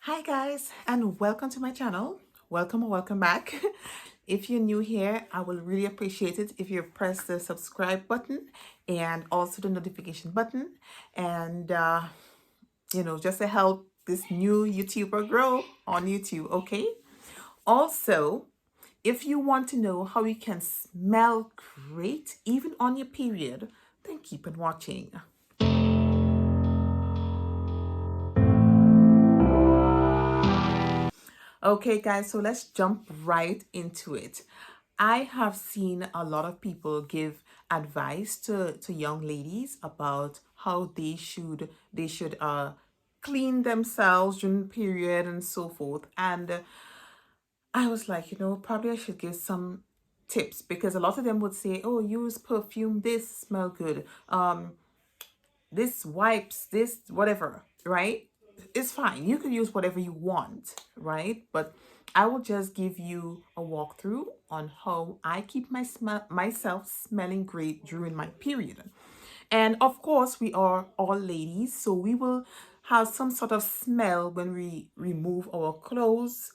Hi guys, and welcome to my channel. Welcome or welcome back. If you're new here, I will really appreciate it if you press the subscribe button and also the notification button, and just to help this new YouTuber grow on YouTube. Okay, also, if you want to know how you can smell great even on your period, then keep on watching. Okay, guys, so let's jump right into it. I have seen a lot of people give advice to young ladies about how they should clean themselves during the period and so forth. And I was like, probably I should give some tips because a lot of them would say, oh, use perfume, this smell good. This wipes, this whatever, right? It's fine. You can use whatever you want, right? But I will just give you a walkthrough on how I keep myself smelling great during my period. And of course, we are all ladies, so we will have some sort of smell when we remove our clothes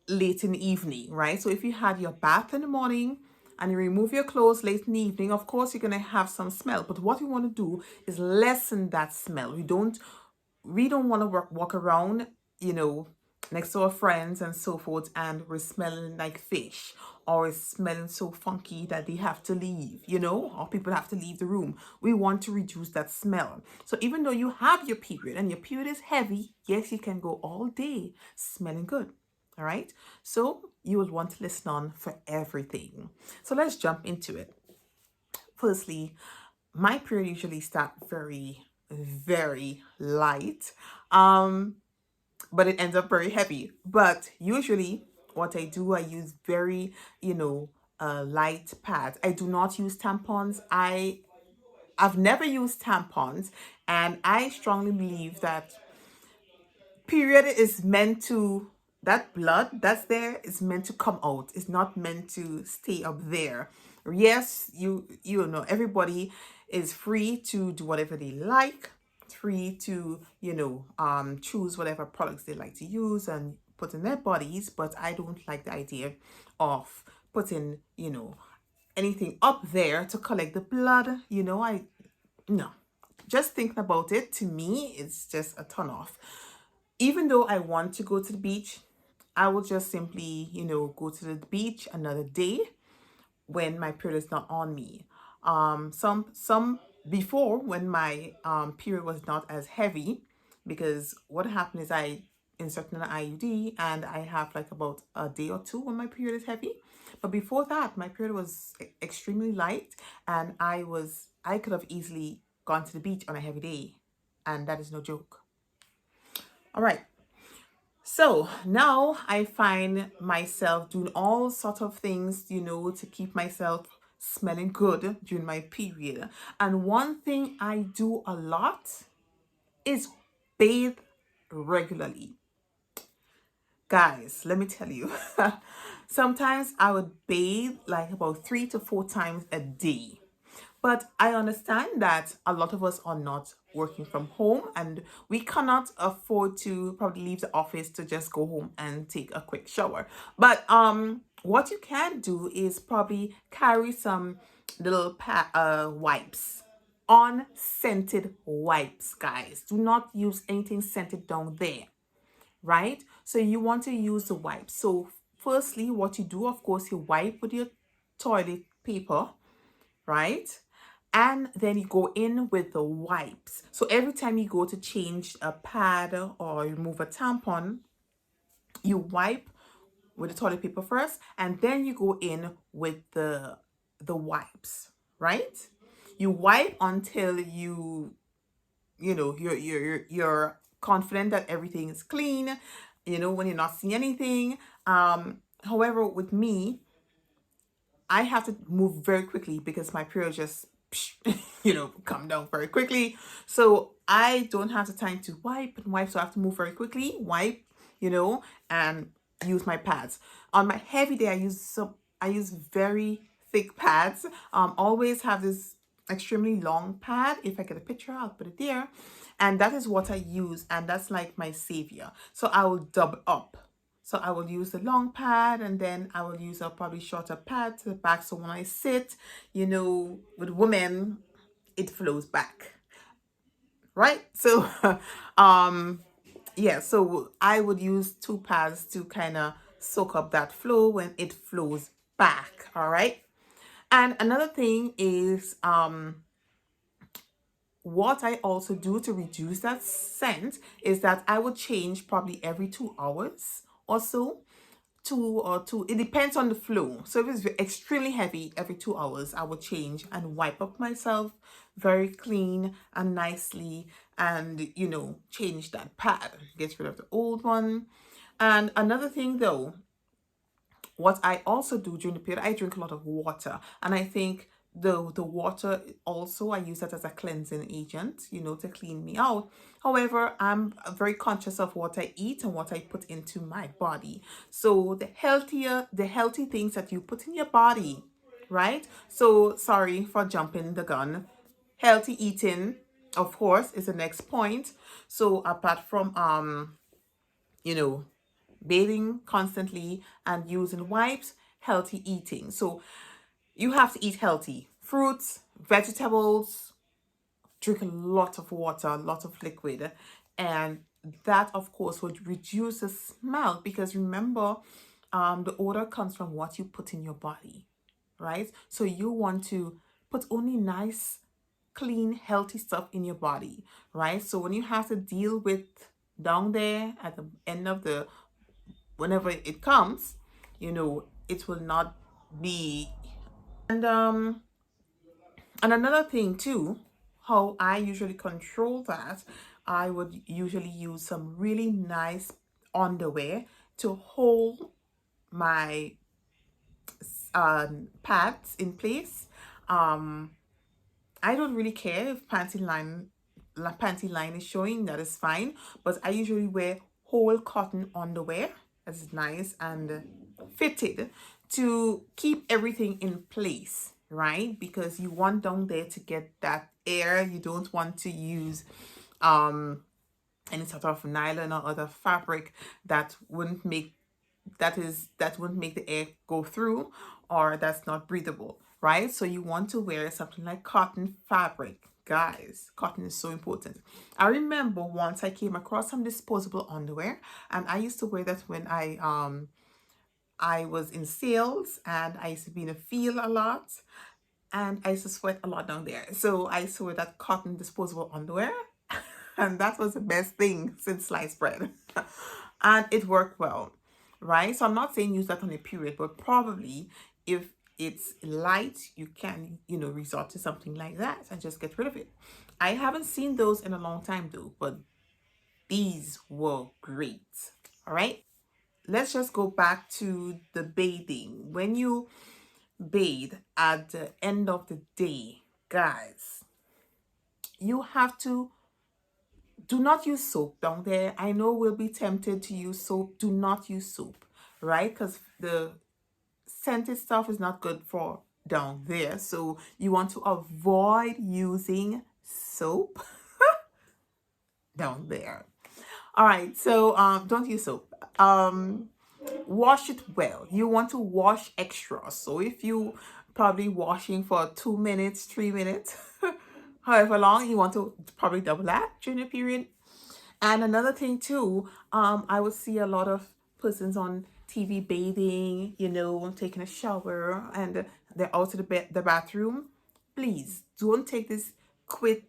late in the evening, right? So if you had your bath in the morning and you remove your clothes late in the evening, of course you're going to have some smell. But what we want to do is lessen that smell. We don't want to walk around, you know, next to our friends and so forth, and we're smelling like fish, or it's smelling so funky that they have to leave, or people have to leave the room. We want to reduce that smell. So even though you have your period and your period is heavy, yes, you can go all day smelling good. All right. So you will want to listen on for everything. So let's jump into it. Firstly, my period usually start very, very light. But it ends up very heavy. But usually what I do, I use very, light pads. I do not use tampons. I've never used tampons, and I strongly believe that period is meant to, that blood that's there is meant to come out. It's not meant to stay up there. Yes, you know everybody is free to do whatever they like, free to choose whatever products they like to use and put in their bodies, but I don't like the idea of putting anything up there to collect the blood. I no, just thinking about it, to me it's just a turn off. Even though I want to go to the beach, I will just simply, go to the beach another day when my period is not on me. Some before, when my period was not as heavy, because what happened is I inserted an IUD and I have like about a day or two when my period is heavy. But before that, my period was extremely light, and I could have easily gone to the beach on a heavy day, and that is no joke. All right. So now I find myself doing all sort of things, to keep myself smelling good during my period. And one thing I do a lot is bathe regularly. Guys, let me tell you, sometimes I would bathe like about 3 to 4 times a day. But I understand that a lot of us are not working from home, and we cannot afford to probably leave the office to just go home and take a quick shower. But what you can do is probably carry some little wipes, unscented wipes, guys. Do not use anything scented down there, right? So you want to use the wipes. So firstly, what you do, of course, you wipe with your toilet paper, right? And then you go in with the wipes. So every time you go to change a pad or remove a tampon, you wipe with the toilet paper first, and then you go in with the wipes, right? You wipe until you're confident that everything is clean, when you're not seeing anything. However, with me, I have to move very quickly because my period just, come down very quickly. So I don't have the time to wipe and wipe. So I have to move very quickly, wipe, and use my pads. On my heavy day, I use very thick pads. Always have this extremely long pad. If I get a picture, I'll put it there. And that is what I use, and that's like my savior. So I will double up. So I will use the long pad, and then I will use a probably shorter pad to the back. So when I sit, with women, it flows back, right? So, um, yeah, so I would use two pads to kind of soak up that flow when it flows back, all right? And another thing is what I also do to reduce that scent is that I would change probably every 2 hours or so. It depends on the flow. So if it's extremely heavy, every 2 hours I would change and wipe up myself very clean and nicely, and change that pad, get rid of the old one. And another thing though, what I also do during the period, I drink a lot of water, and I think the water also, I use that as a cleansing agent, to clean me out. However, I'm very conscious of what I eat and what I put into my body. So the healthy things that you put in your body, right? So sorry for jumping the gun. Healthy eating, of course, is the next point. So apart from you know bathing constantly and using wipes, healthy eating. So you have to eat healthy fruits, vegetables, drink a lot of water, a lot of liquid, and that of course would reduce the smell, because remember, the odor comes from what you put in your body, right? So you want to put only nice, clean, healthy stuff in your body, right? So when you have to deal with down there at the end of the whenever it comes, it will not be. And another thing too, how I usually control that, I would usually use some really nice underwear to hold my pads in place. Um, I don't really care if panty line is showing, that is fine. But I usually wear whole cotton underwear that's nice and fitted to keep everything in place, right? Because you want down there to get that air. You don't want to use any sort of nylon or other fabric that wouldn't make the air go through, or that's not breathable, right? So you want to wear something like cotton fabric. Guys, cotton is so important. I remember once I came across some disposable underwear, and I used to wear that when I was in sales, and I used to be in a field a lot, and I used to sweat a lot down there. So I used to wear that cotton disposable underwear, and that was the best thing since sliced bread. And it worked well, right? So I'm not saying use that on a period, but probably if it's light, you can, resort to something like that and just get rid of it. I haven't seen those in a long time though, but these were great. All right. Let's just go back to the bathing. When you bathe at the end of the day, guys, you have to do not use soap down there. I know we'll be tempted to use soap. Do not use soap, right? Because the scented stuff is not good for down there. So you want to avoid using soap down there. All right. So don't use soap. Wash it well. You want to wash extra. So if you probably washing for 2 minutes, 3 minutes, however long, you want to probably double that during the period. And another thing too, I would see a lot of persons on TV bathing, taking a shower, and they're out to the bathroom. Please don't take this quick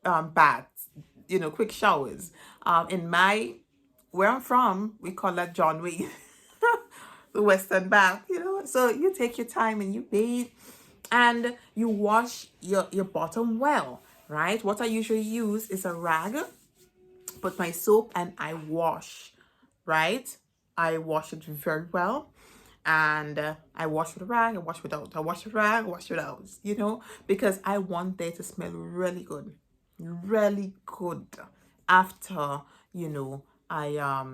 baths, quick showers. In my where I'm from, we call that John Wayne, the Western bath. So you take your time and you bathe, and you wash your bottom well, right? What I usually use is a rag, put my soap, and I wash, right? I wash it very well. And I wash with a rag, I wash without. I wash with a rag, I wash without, because I want there to smell really good. Really good after, I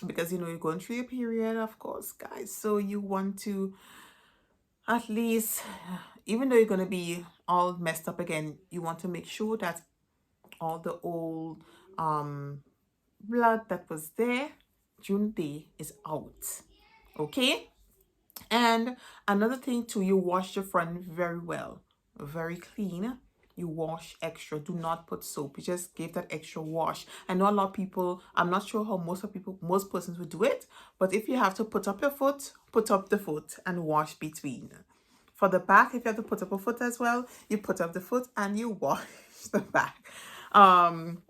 because you're going through your period, of course, guys. So you want to at least, even though you're gonna be all messed up again, you want to make sure that all the old blood that was there during the day is out. Okay. And another thing too, you wash your front very well, very clean. You wash extra. Do not put soap. You just give that extra wash. I know a lot of people, I'm not sure how most persons would do it, but if you have to put up your foot, put up the foot and wash between. For the back, if you have to put up a foot as well, you put up the foot and you wash the back. Um,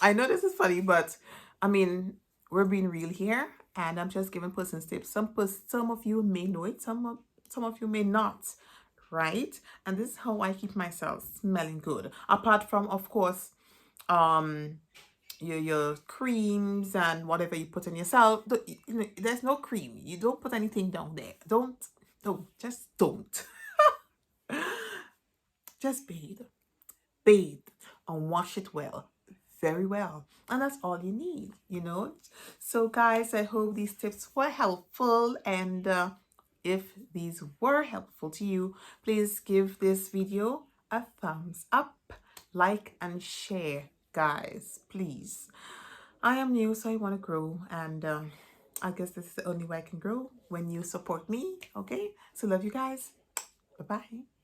I know this is funny, but I mean, we're being real here, and I'm just giving persons tips. Some of you may know it, some of you may not, right? And this is how I keep myself smelling good. Apart from, of course, um, your creams and whatever you put on yourself. There's no cream. You don't put anything down there. Don't, just don't. Just bathe and wash it well, very well, and that's all you need. So guys, I hope these tips were helpful, and if these were helpful to you, please give this video a thumbs up, like and share, guys, please. I am new, so I want to grow, and I guess this is the only way I can grow, when you support me. Okay, so love you guys. Bye bye.